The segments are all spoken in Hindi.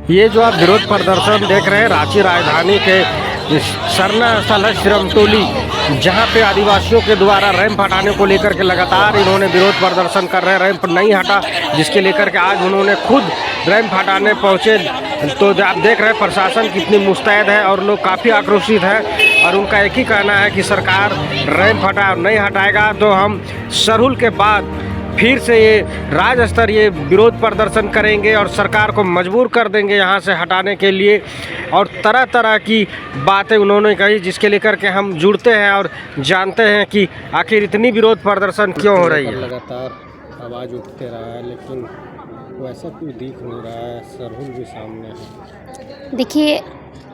ये जो आप विरोध प्रदर्शन देख रहे हैं रांची राजधानी के सरना स्थल है श्रमटोली, जहां पे आदिवासियों के द्वारा रैंप हटाने को लेकर के लगातार इन्होंने विरोध प्रदर्शन कर रहे हैं। रैंप नहीं हटा, जिसके लेकर के आज उन्होंने खुद रैंप हटाने पहुंचे। तो आप देख रहे हैं प्रशासन कितनी मुस्तैद है और लोग काफ़ी आक्रोशित है और उनका एक ही कहना है कि सरकार रैंप हटा नहीं हटाएगा तो हम सरहुल के बाद फिर से ये राज्य स्तरीय विरोध प्रदर्शन करेंगे और सरकार को मजबूर कर देंगे यहाँ से हटाने के लिए। और तरह तरह की बातें उन्होंने कही, जिसके लेकर के हम जुड़ते हैं और जानते हैं कि आखिर इतनी विरोध प्रदर्शन क्यों हो रही है। लगातार आवाज़ उठते रहा है लेकिन वैसा कोई दिख नहीं रहा है, सरहुल भी सामने है। देखिए,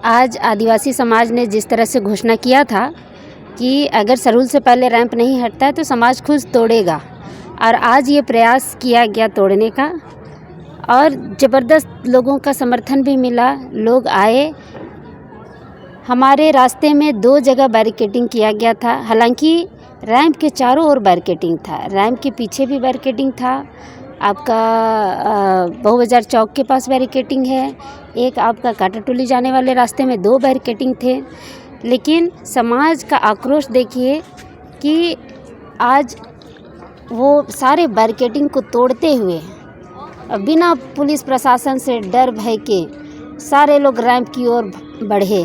आज आदिवासी समाज ने जिस तरह से घोषणा किया था कि अगर सरहुल से पहले रैंप नहीं हटता है तो समाज खुद तोड़ेगा, और आज ये प्रयास किया गया तोड़ने का और ज़बरदस्त लोगों का समर्थन भी मिला। लोग आए, हमारे रास्ते में 2 जगह बैरिकेडिंग किया गया था। हालांकि रैंप के चारों ओर बैरिकेडिंग था, रैंप के पीछे भी बैरिकेडिंग था। आपका बहुबाजार चौक के पास बैरिकेडिंग है, एक आपका काटाटोली जाने वाले रास्ते में 2 बैरिकेडिंग थे। लेकिन समाज का आक्रोश देखिए कि आज वो सारे बैरिकेडिंग को तोड़ते हुए बिना पुलिस प्रशासन से डर भय के सारे लोग रैंप की ओर बढ़े।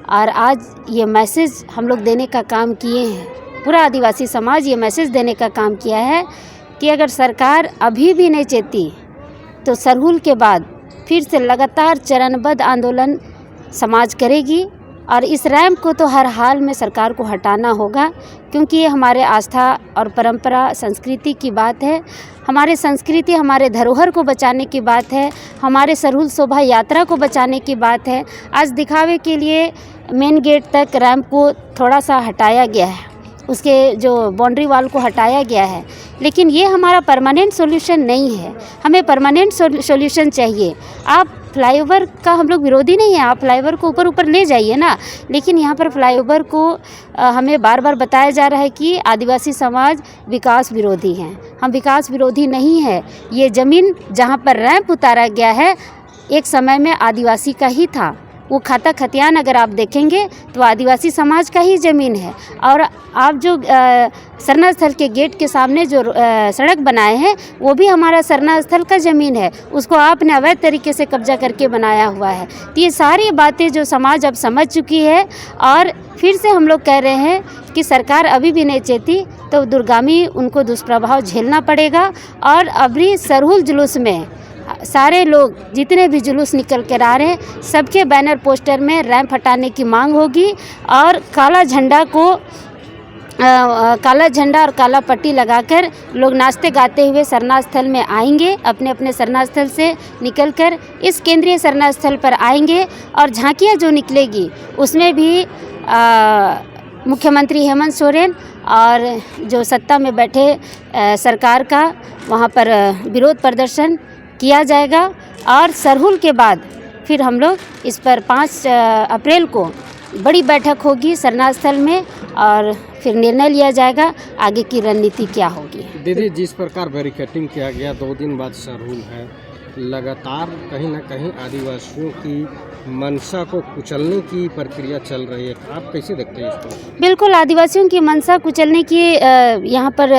और आज ये मैसेज हम लोग देने का काम किए हैं, पूरा आदिवासी समाज ये मैसेज देने का काम किया है कि अगर सरकार अभी भी नहीं चेती तो सरहुल के बाद फिर से लगातार चरणबद्ध आंदोलन समाज करेगी। और इस रैंप को तो हर हाल में सरकार को हटाना होगा, क्योंकि ये हमारे आस्था और परंपरा संस्कृति की बात है। हमारे संस्कृति, हमारे धरोहर को बचाने की बात है, हमारे सरहुल शोभा यात्रा को बचाने की बात है। आज दिखावे के लिए मेन गेट तक रैंप को थोड़ा सा हटाया गया है, उसके जो बाउंड्री वाल को हटाया गया है, लेकिन ये हमारा परमानेंट सॉल्यूशन नहीं है। हमें परमानेंट सॉल्यूशन चाहिए। आप फ्लाईओवर का हम लोग विरोधी नहीं है, आप फ्लाईओवर को ऊपर ले जाइए ना, लेकिन यहाँ पर फ्लाईओवर को हमें बार बार बताया जा रहा है कि आदिवासी समाज विकास विरोधी हैं। हम विकास विरोधी नहीं है। ये ज़मीन जहाँ पर रैंप उतारा गया है एक समय में आदिवासी का ही था। वो खाता खतियान अगर आप देखेंगे तो आदिवासी समाज का ही ज़मीन है। और आप जो सरना स्थल के गेट के सामने जो सड़क बनाए हैं वो भी हमारा सरना स्थल का ज़मीन है, उसको आपने अवैध तरीके से कब्जा करके बनाया हुआ है। तो ये सारी बातें जो समाज अब समझ चुकी है, और फिर से हम लोग कह रहे हैं कि सरकार अभी भी नहीं चेती तो दूरगामी उनको दुष्प्रभाव झेलना पड़ेगा। और अभी सरहुल जुलूस में सारे लोग जितने भी जुलूस निकल कर आ रहे हैं सबके बैनर पोस्टर में रैंप हटाने की मांग होगी, और काला झंडा और काला पट्टी लगाकर लोग नाचते गाते हुए सरना स्थल में आएंगे। अपने अपने सरना स्थल से निकलकर इस केंद्रीय सरना स्थल पर आएंगे, और झांकियाँ जो निकलेगी उसमें भी मुख्यमंत्री हेमंत सोरेन और जो सत्ता में बैठे सरकार का वहाँ पर विरोध प्रदर्शन किया जाएगा। और सरहुल के बाद फिर हम लोग इस पर 5 अप्रैल को बड़ी बैठक होगी सरना स्थल में, और फिर निर्णय लिया जाएगा आगे की रणनीति क्या होगी। दीदी, जिस प्रकार बैरिकेडिंग किया गया 2 दिन बाद सरहुल है, लगातार कहीं ना कहीं आदिवासियों की मंशा को कुचलने की प्रक्रिया चल रही है, आप कैसे देखते हैं इसको? बिल्कुल, आदिवासियों की मंशा कुचलने की यहाँ पर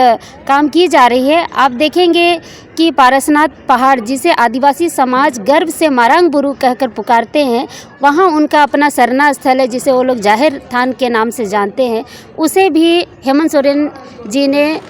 काम की जा रही है। आप देखेंगे कि पारसनाथ पहाड़, जिसे आदिवासी समाज गर्व से मारंग बुरु कहकर पुकारते हैं, वहाँ उनका अपना सरना स्थल है जिसे वो लोग जाहिर थान के नाम से जानते हैं। उसे भी हेमंत सोरेन जी ने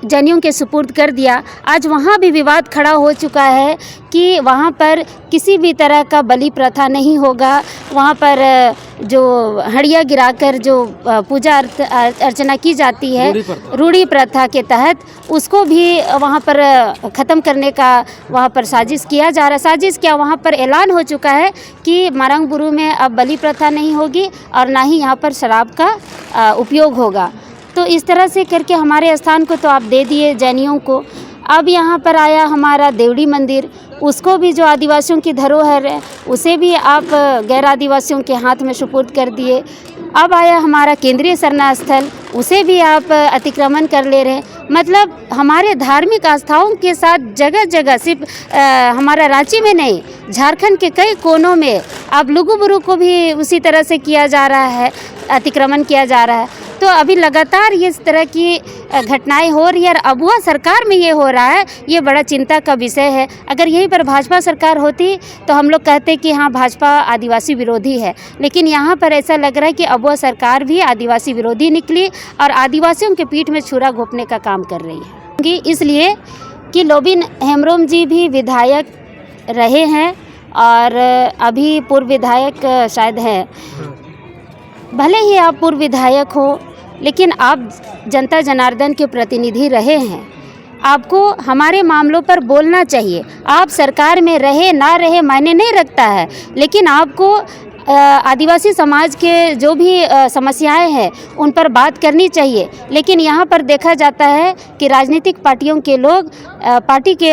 जैनियों के सुपुर्द कर दिया। आज वहाँ भी विवाद खड़ा हो चुका है कि वहाँ पर किसी भी तरह का बलि प्रथा नहीं होगा। वहाँ पर जो हड़िया गिराकर जो पूजा अर्चना की जाती है रूढ़ी प्रथा के तहत, उसको भी वहाँ पर ख़त्म करने का वहाँ पर साजिश किया जा रहा है। साजिश क्या, वहाँ पर ऐलान हो चुका है कि मारंग बुरु में अब बलि प्रथा नहीं होगी और ना ही यहाँ पर शराब का उपयोग होगा। तो इस तरह से करके हमारे स्थान को तो आप दे दिए जैनियों को। अब यहाँ पर आया हमारा देवड़ी मंदिर, उसको भी जो आदिवासियों की धरोहर है उसे भी आप गैर आदिवासियों के हाथ में सुपुर्द कर दिए। अब आया हमारा केंद्रीय सरना स्थल, उसे भी आप अतिक्रमण कर ले रहे हैं। मतलब हमारे धार्मिक आस्थाओं के साथ जगह जगह, सिर्फ हमारा रांची में नहीं, झारखंड के कई कोनों में अब लुगुबुरु को भी उसी तरह से किया जा रहा है, अतिक्रमण किया जा रहा है। तो अभी लगातार ये इस तरह की घटनाएं हो रही है और अबुआ सरकार में ये हो रहा है, ये बड़ा चिंता का विषय है। अगर यहीं पर भाजपा सरकार होती तो हम लोग कहते कि हाँ, भाजपा आदिवासी विरोधी है, लेकिन यहाँ पर ऐसा लग रहा है कि अबुआ सरकार भी आदिवासी विरोधी निकली और आदिवासियों के पीठ में छुरा घोंपने का काम कर रही है। इसलिए कि लोबिन हेम्ब्रोम जी भी विधायक रहे हैं और अभी पूर्व विधायक शायद हैं। भले ही आप पूर्व विधायक हो, लेकिन आप जनता जनार्दन के प्रतिनिधि रहे हैं, आपको हमारे मामलों पर बोलना चाहिए। आप सरकार में रहे ना रहे मायने नहीं रखता है, लेकिन आपको आदिवासी समाज के जो भी समस्याएं हैं उन पर बात करनी चाहिए। लेकिन यहाँ पर देखा जाता है कि राजनीतिक पार्टियों के लोग पार्टी के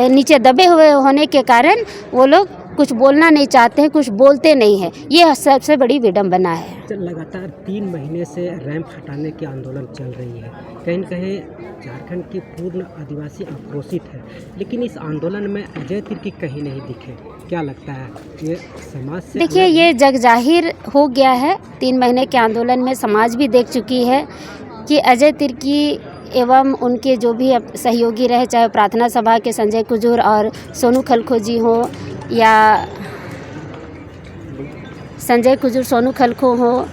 नीचे दबे हुए होने के कारण वो लोग कुछ बोलना नहीं चाहते हैं, कुछ बोलते नहीं हैं। ये सबसे बड़ी विडंबना है। लगातार 3 महीने से रैंप हटाने की आंदोलन चल रही है। कहीं न कहीं झारखंड की पूर्ण आदिवासी आक्रोशित है, लेकिन इस आंदोलन में अजय तिर्की कहीं नहीं दिखे। क्या लगता है ये समाज से? देखिए, ये जग जाहिर हो गया है। 3 महीने के आंदोलन में समाज भी देख चुकी है कि अजय तिर्की एवं उनके जो भी सहयोगी रहे, चाहे प्रार्थना सभा के संजय कुजूर और सोनू खलखो हो, या संजय कुजूर सोनू खलखो हो,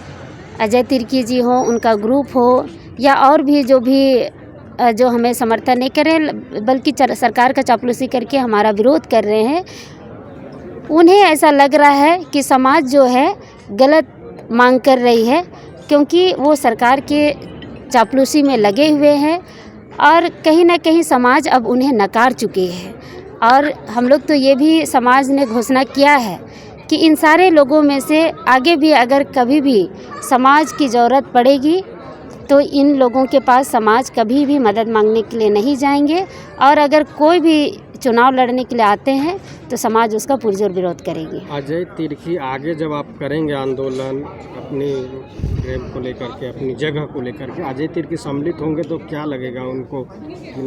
अजय तिर्की जी हो, उनका ग्रुप हो, या और भी जो हमें समर्थन नहीं करें बल्कि सरकार का चापलूसी करके हमारा विरोध कर रहे हैं, उन्हें ऐसा लग रहा है कि समाज जो है गलत मांग कर रही है, क्योंकि वो सरकार के चापलूसी में लगे हुए हैं और कहीं ना कहीं समाज अब उन्हें नकार चुके हैं। और हम लोग तो ये भी समाज ने घोषणा किया है कि इन सारे लोगों में से आगे भी अगर कभी भी समाज की ज़रूरत पड़ेगी तो इन लोगों के पास समाज कभी भी मदद मांगने के लिए नहीं जाएंगे, और अगर कोई भी चुनाव लड़ने के लिए आते हैं तो समाज उसका पुरजोर विरोध करेगी। अजय तिर्की, आगे जब आप करेंगे आंदोलन अपनी रैंप को लेकर के, अपनी जगह को लेकर के, अजय तिर्की सम्मिलित होंगे तो क्या लगेगा, उनको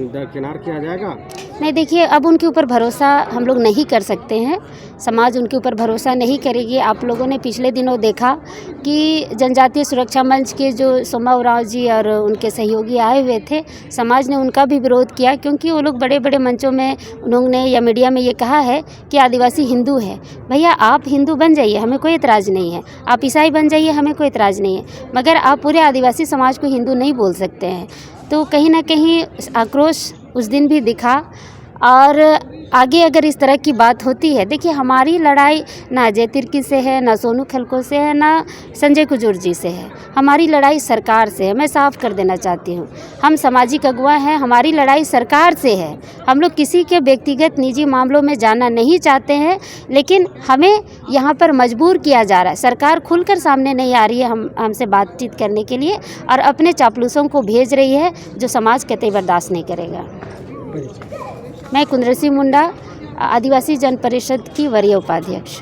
दरकिनार किया जाएगा? नहीं, देखिए, अब उनके ऊपर भरोसा हम लोग नहीं कर सकते हैं, समाज उनके ऊपर भरोसा नहीं करेगी। आप लोगों ने पिछले दिनों देखा कि जनजातीय सुरक्षा मंच के जो सोमा उरांव जी और उनके सहयोगी आए हुए थे, समाज ने उनका भी विरोध किया, क्योंकि वो लोग बड़े बड़े मंचों में उन्होंने या मीडिया में ये कहा है कि आदिवासी हिंदू है। भैया, आप हिंदू बन जाइए, हमें कोई एतराज़ नहीं है, आप ईसाई बन जाइए, हमें कोई एतराज़ नहीं है, मगर आप पूरे आदिवासी समाज को हिंदू नहीं बोल सकते हैं। तो कहीं ना कहीं आक्रोश उस दिन भी दिखा। और आगे अगर इस तरह की बात होती है, देखिए, हमारी लड़ाई ना अजय तिर्की से है, ना सोनू खलखो से है, ना संजय कुजूर जी से है, हमारी लड़ाई सरकार से है। मैं साफ कर देना चाहती हूँ, हम सामाजिक अगुवा हैं, हमारी लड़ाई सरकार से है। हम लोग किसी के व्यक्तिगत निजी मामलों में जाना नहीं चाहते हैं, लेकिन हमें यहाँ पर मजबूर किया जा रहा है। सरकार खुलकर सामने नहीं आ रही है हमसे बातचीत करने के लिए, और अपने चापलूसों को भेज रही है, जो समाज कतई बर्दाश्त नहीं करेगा। मैं कुंद्रसी मुंडा, आदिवासी जन परिषद की वरीय उपाध्यक्ष।